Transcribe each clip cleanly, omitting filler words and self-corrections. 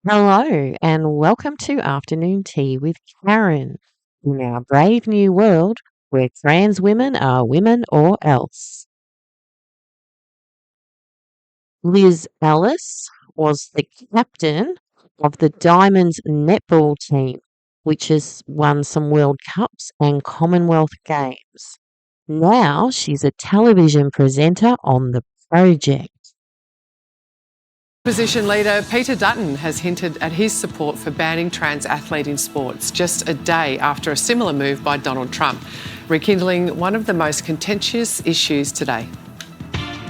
Hello, and welcome to Afternoon Tea with Karen in our brave new world where trans women are women or else. Liz Ellis was the captain of the Diamonds netball team, which has won some World Cups and Commonwealth Games. Now she's a television presenter on The Project. Opposition leader Peter Dutton has hinted at his support for banning trans athletes in sports just a day after a similar move by Donald Trump, rekindling one of the most contentious issues today.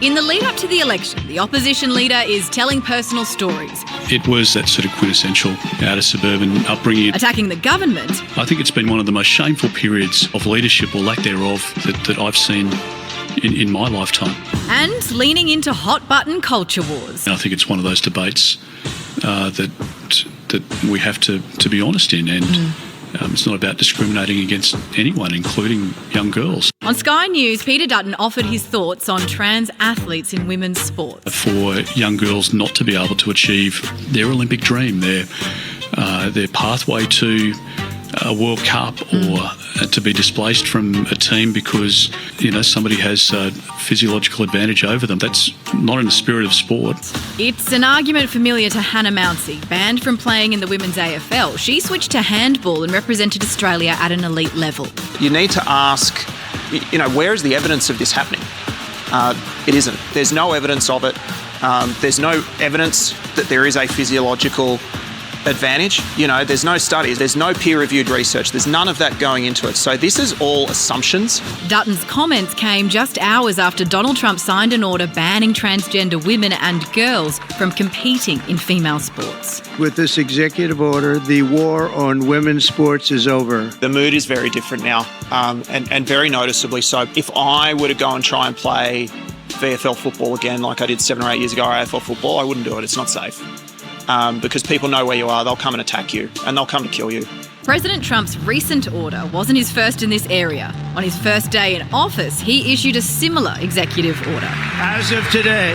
In the lead up to the election, the opposition leader is telling personal stories. It was that sort of quintessential outer suburban upbringing. Attacking the government. I think it's been one of the most shameful periods of leadership or lack thereof that I've seen in my lifetime. And leaning into hot button culture wars. I think it's one of those debates that we have to be honest in, and it's not about discriminating against anyone, including young girls. On Sky News, Peter Dutton offered his thoughts on trans athletes in women's sports. For young girls not to be able to achieve their Olympic dream, their pathway to a World Cup, or to be displaced from a team because somebody has a physiological advantage over them. That's not in the spirit of sport. It's an argument familiar to Hannah Mounsey, banned from playing in the women's AFL. She switched to handball and represented Australia at an elite level. You need to ask, where is the evidence of this happening? It isn't. There's no evidence of it. There's no evidence that there is a physiological advantage. There's no studies, there's no peer-reviewed research, there's none of that going into it. So this is all assumptions. Dutton's comments came just hours after Donald Trump signed an order banning transgender women and girls from competing in female sports. With this executive order, the war on women's sports is over. The mood is very different now, and very noticeably so. If I were to go and try and play VFL football again like I did 7 or 8 years ago, or AFL football, I wouldn't do it. It's not safe. Because people know where you are, they'll come and attack you, and they'll come to kill you. President Trump's recent order wasn't his first in this area. On his first day in office, he issued a similar executive order. As of today,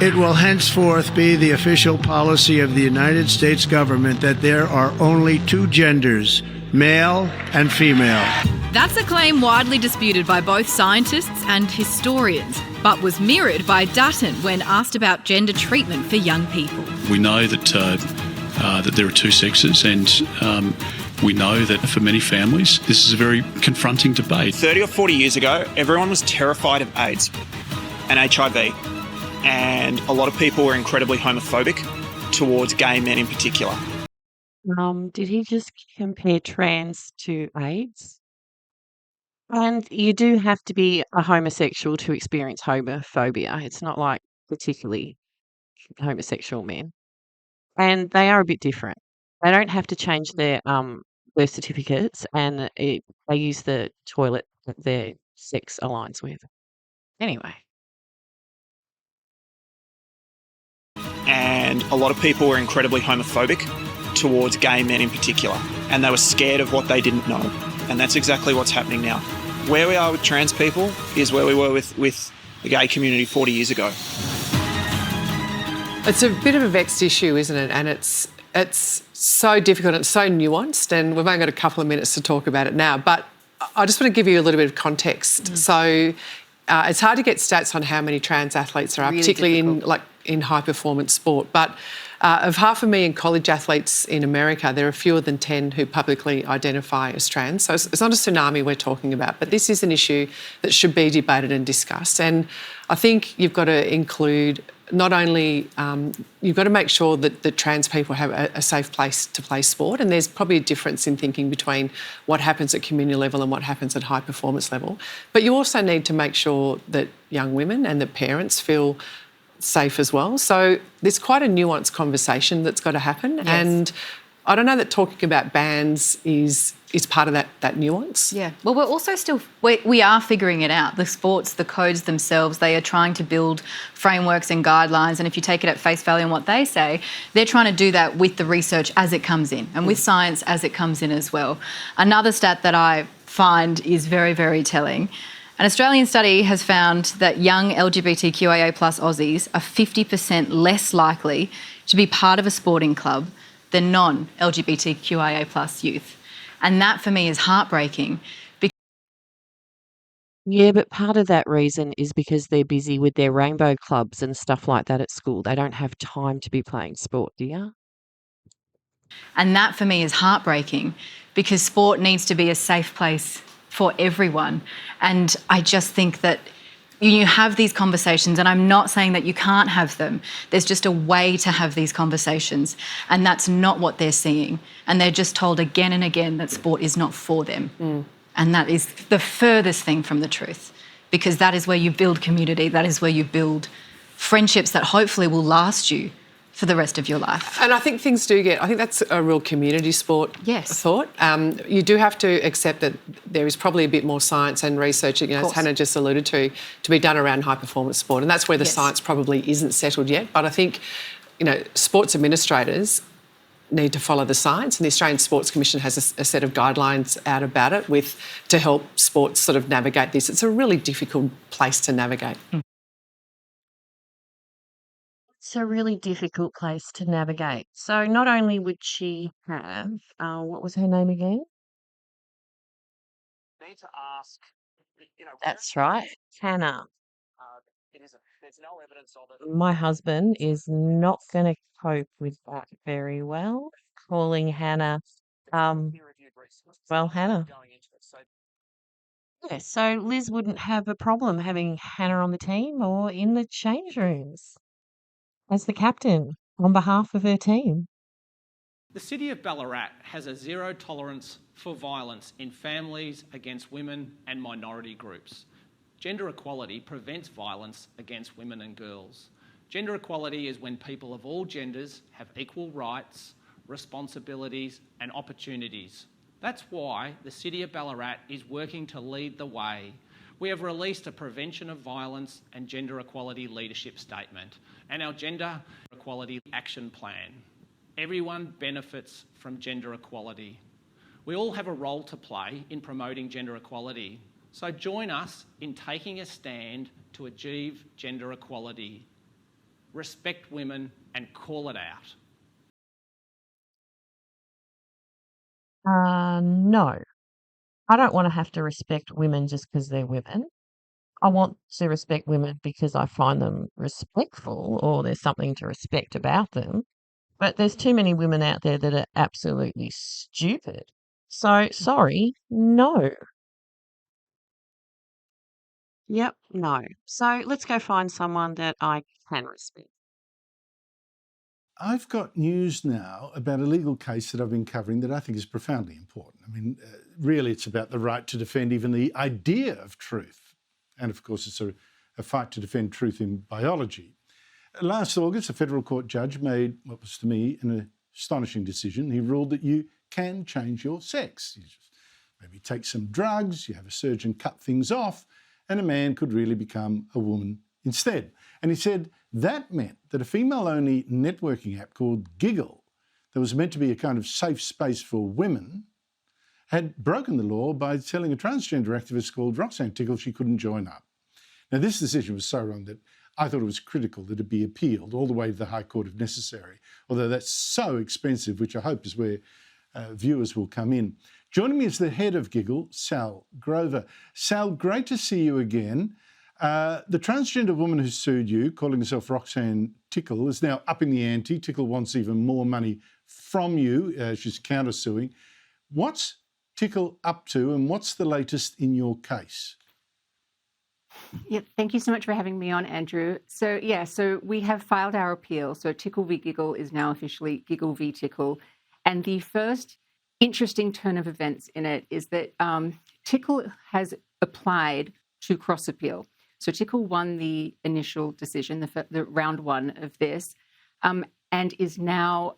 it will henceforth be the official policy of the United States government that there are only 2 genders, male and female. That's a claim widely disputed by both scientists and historians, but was mirrored by Dutton when asked about gender treatment for young people. We know that there are 2 sexes, and we know that for many families this is a very confronting debate. 30 or 40 years ago, everyone was terrified of AIDS and HIV, and a lot of people were incredibly homophobic towards gay men in particular. Did he just compare trans to AIDS? And you do have to be a homosexual to experience homophobia. It's not like particularly homosexual men. And they are a bit different. They don't have to change their birth certificates, and they use the toilet that their sex aligns with. Anyway. And a lot of people were incredibly homophobic towards gay men in particular, and they were scared of what they didn't know. And that's exactly what's happening now. Where we are with trans people is where we were with the gay community 40 years ago. It's a bit of a vexed issue, isn't it? And it's so difficult, it's so nuanced, and we've only got a couple of minutes to talk about it now. But I just want to give you a little bit of context. So it's hard to get stats on how many trans athletes there are, really particularly in high-performance sport. But of 500,000 college athletes in America, there are fewer than 10 who publicly identify as trans. So it's not a tsunami we're talking about, but this is an issue that should be debated and discussed. And I think you've got to include not only, you've got to make sure that trans people have a safe place to play sport, and there's probably a difference in thinking between what happens at community level and what happens at high performance level. But you also need to make sure that young women and that parents feel safe as well. So there's quite a nuanced conversation that's got to happen. Yes. And I don't know that talking about bans is part of that nuance. Yeah. Well, we're also we are figuring it out. The sports, the codes themselves, they are trying to build frameworks and guidelines. And if you take it at face value on what they say, they're trying to do that with the research as it comes in and with science as it comes in as well. Another stat that I find is very, very telling. An Australian study has found that young LGBTQIA plus Aussies are 50% less likely to be part of a sporting club than non-LGBTQIA plus youth. And that for me is heartbreaking. Yeah, but part of that reason is because they're busy with their rainbow clubs and stuff like that at school. They don't have time to be playing sport, do you? And that for me is heartbreaking because sport needs to be a safe place for everyone. And I just think that you have these conversations, and I'm not saying that you can't have them. There's just a way to have these conversations, and that's not what they're seeing. And they're just told again and again that sport is not for them. And that is the furthest thing from the truth, because that is where you build community, that is where you build friendships that hopefully will last you for the rest of your life. And I think I think that's a real community sport thought. You do have to accept that there is probably a bit more science and research, as Hannah just alluded to be done around high performance sport. And that's where the science probably isn't settled yet. But I think, sports administrators need to follow the science, and the Australian Sports Commission has a set of guidelines out about it to help sports sort of navigate this. It's a really difficult place to navigate. It's a really difficult place to navigate. So not only would she have, what was her name again? Need to ask, That's right, Hannah. there's no evidence of it. My husband is not going to cope with that very well, calling Hannah, Hannah. Yeah, so Liz wouldn't have a problem having Hannah on the team or in the change rooms as the captain on behalf of her team. The City of Ballarat has a zero tolerance for violence in families, against women and minority groups. Gender equality prevents violence against women and girls. Gender equality is when people of all genders have equal rights, responsibilities and opportunities. That's why the City of Ballarat is working to lead the way. We have released a Prevention of Violence and Gender Equality Leadership Statement and our Gender Equality Action Plan. Everyone benefits from gender equality. We all have a role to play in promoting gender equality. So join us in taking a stand to achieve gender equality. Respect women and call it out. No, I don't want to have to respect women just because they're women. I want to respect women because I find them respectful or there's something to respect about them. But there's too many women out there that are absolutely stupid. So, sorry, no. Yep, no. So let's go find someone that I can respect. I've got news now about a legal case that I've been covering that I think is profoundly important. I mean, really, it's about the right to defend even the idea of truth. And of course, it's a fight to defend truth in biology. Last August, a federal court judge made what was to me an astonishing decision. He ruled that you can change your sex. You just maybe take some drugs, you have a surgeon cut things off, and a man could really become a woman instead. And he said that meant that a female-only networking app called Giggle, that was meant to be a kind of safe space for women, had broken the law by telling a transgender activist called Roxanne Tickle she couldn't join up. Now, this decision was so wrong that I thought it was critical that it be appealed all the way to the High Court if necessary, although that's so expensive, which I hope is where viewers will come in. Joining me is the head of Giggle, Sal Grover. Sal, great to see you again. The transgender woman who sued you, calling herself Roxanne Tickle, is now upping the ante. Tickle wants even more money from you. She's countersuing. What's Tickle up to and what's the latest in your case? Yeah, thank you so much for having me on, Andrew. So we have filed our appeal. So Tickle v Giggle is now officially Giggle v Tickle. And the first interesting turn of events in it is that Tickle has applied to cross appeal. So Tickle won the initial decision, the round one of this, and is now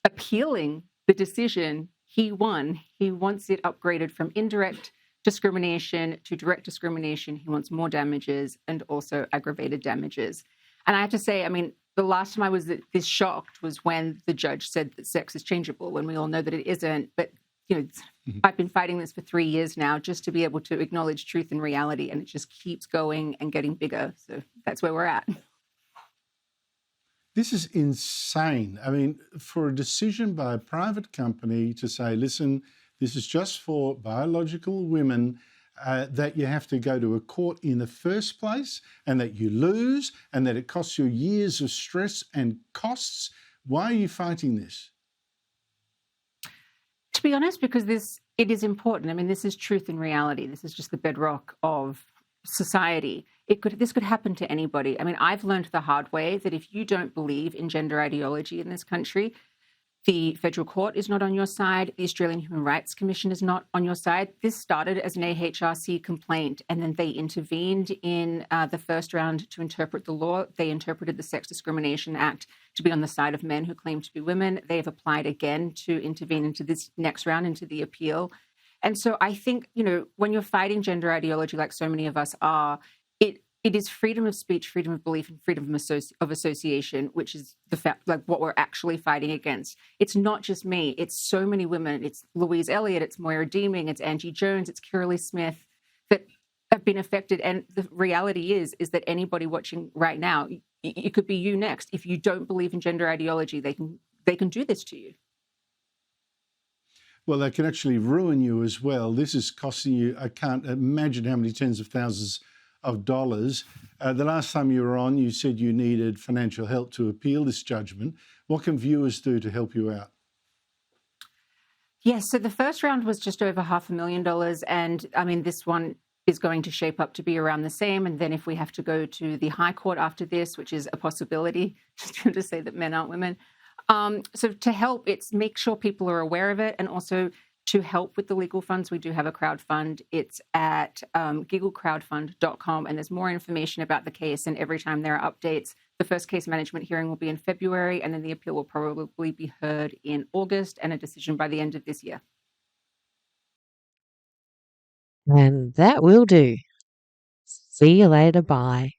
appealing the decision he won. He wants it upgraded from indirect discrimination to direct discrimination. He wants more damages and also aggravated damages. And I have to say, I mean, the last time I was this shocked was when the judge said that sex is changeable, when we all know that it isn't. But, I've been fighting this for 3 years now just to be able to acknowledge truth and reality, and it just keeps going and getting bigger. So that's where we're at. This is insane. I mean, for a decision by a private company to say, listen, this is just for biological women, that you have to go to a court in the first place and that you lose and that it costs you years of stress and costs. Why are you fighting this? To be honest, because it is important. I mean, this is truth and reality. This is just the bedrock of society. This could happen to anybody. I mean, I've learned the hard way that if you don't believe in gender ideology in this country, the federal court is not on your side. The Australian Human Rights Commission is not on your side. This started as an AHRC complaint, and then they intervened in the first round to interpret the law. They interpreted the Sex Discrimination Act to be on the side of men who claim to be women. They have applied again to intervene into this next round, into the appeal. And so I think, when you're fighting gender ideology like so many of us are, it is freedom of speech, freedom of belief, and freedom of association, which is the fact, like what we're actually fighting against. It's not just me. It's so many women. It's Louise Elliott. It's Moira Deeming. It's Angie Jones. It's Kirralie Smith that have been affected. And the reality is that anybody watching right now, it could be you next. If you don't believe in gender ideology, they can do this to you. Well, they can actually ruin you as well. This is costing you, I can't imagine how many tens of thousands of dollars. The last time you were on, you said you needed financial help to appeal this judgment. What can viewers do to help you out? Yes, so the first round was just over $500,000. And I mean, this one is going to shape up to be around the same. And then if we have to go to the High Court after this, which is a possibility, just to say that men aren't women. So to help, it's make sure people are aware of it, and also to help with the legal funds, we do have a crowdfund. It's at gigglecrowdfund.com, and there's more information about the case. And every time there are updates, the first case management hearing will be in February, and then the appeal will probably be heard in August, and a decision by the end of this year. And that will do. See you later. Bye.